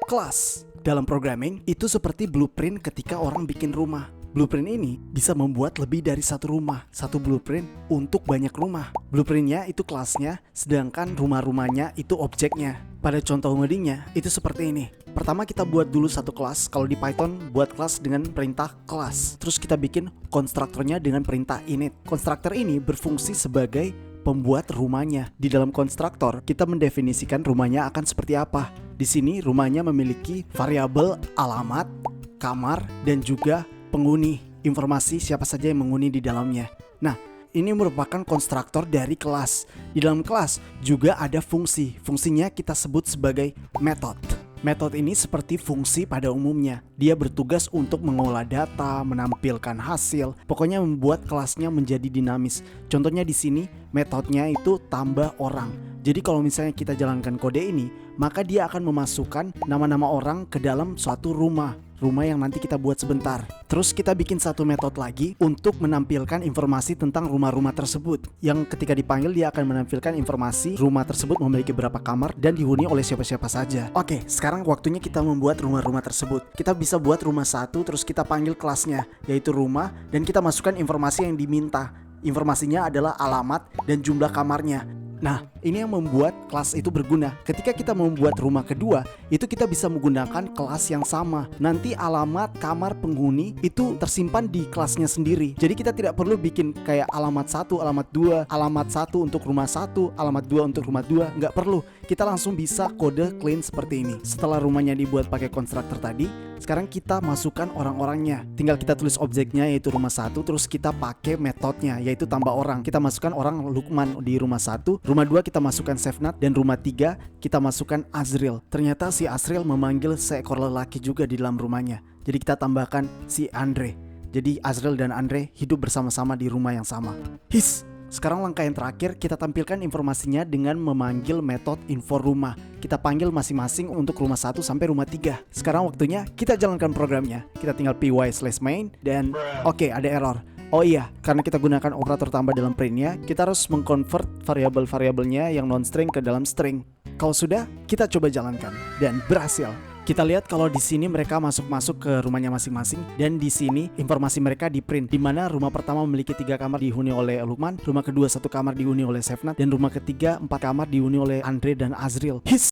Kelas dalam programming itu seperti blueprint ketika orang bikin rumah. Blueprint ini bisa membuat lebih dari satu rumah, satu blueprint untuk banyak rumah. Blueprintnya itu kelasnya, sedangkan rumah-rumahnya itu objeknya. Pada contoh ngodingnya itu seperti ini. Pertama kita buat dulu satu kelas. Kalau di Python buat kelas dengan perintah kelas. Terus kita bikin konstruktornya dengan perintah init. Konstruktor ini berfungsi sebagai pembuat rumahnya. Di dalam konstruktor kita mendefinisikan rumahnya akan seperti apa. Di sini rumahnya memiliki variabel alamat, kamar, dan juga penghuni, informasi siapa saja yang menghuni di dalamnya. Nah, ini merupakan konstruktor dari kelas. Di dalam kelas juga ada fungsi. Fungsinya kita sebut sebagai method. Method ini seperti fungsi pada umumnya. Dia bertugas untuk mengolah data, menampilkan hasil, pokoknya membuat kelasnya menjadi dinamis. Contohnya di sini, metodenya itu tambah orang. Jadi kalau misalnya kita jalankan kode ini, maka dia akan memasukkan nama-nama orang ke dalam suatu rumah yang nanti kita buat sebentar. Terus kita bikin satu metode lagi untuk menampilkan informasi tentang rumah-rumah tersebut, yang ketika dipanggil dia akan menampilkan informasi rumah tersebut memiliki berapa kamar dan dihuni oleh siapa-siapa saja. Oke, sekarang waktunya kita membuat rumah-rumah tersebut. Kita bisa buat rumah satu, terus kita panggil kelasnya yaitu rumah, dan kita masukkan informasi yang diminta. Informasinya adalah alamat dan jumlah kamarnya. Nah, ini yang membuat kelas itu berguna. Ketika kita membuat rumah kedua, itu kita bisa menggunakan kelas yang sama. Nanti alamat, kamar, penghuni itu tersimpan di kelasnya sendiri. Jadi kita tidak perlu bikin kayak alamat 1, alamat 2, alamat 1 untuk rumah 1, alamat 2 untuk rumah 2. Nggak perlu. Kita langsung bisa kode clean seperti ini. Setelah rumahnya dibuat pakai konstruktor tadi, sekarang kita masukkan orang-orangnya. Tinggal kita tulis objeknya yaitu rumah 1, terus kita pakai metodenya yaitu tambah orang. Kita masukkan orang Lukman di rumah 1, rumah 2 kita masukkan Sefnat, dan rumah 3 kita masukkan Azril. Ternyata si Azril memanggil seekor lelaki juga di dalam rumahnya. Jadi kita tambahkan si Andre. Jadi Azril dan Andre hidup bersama-sama di rumah yang sama. Sekarang langkah yang terakhir, kita tampilkan informasinya dengan memanggil metode info rumah. Kita panggil masing-masing untuk rumah 1 sampai rumah 3. Sekarang waktunya kita jalankan programnya. Kita tinggal py/main dan oke, ada error. Oh iya, karena kita gunakan operator tambah dalam printnya, kita harus mengkonvert variabel-variabelnya yang non-string ke dalam string. Kalau sudah, kita coba jalankan dan berhasil. Kita lihat kalau di sini mereka masuk ke rumahnya masing-masing, dan di sini informasi mereka di print, di mana rumah pertama memiliki 3 kamar dihuni oleh Lukman, rumah kedua 1 kamar dihuni oleh Sefnat, dan rumah ketiga 4 kamar dihuni oleh Andre dan Azril.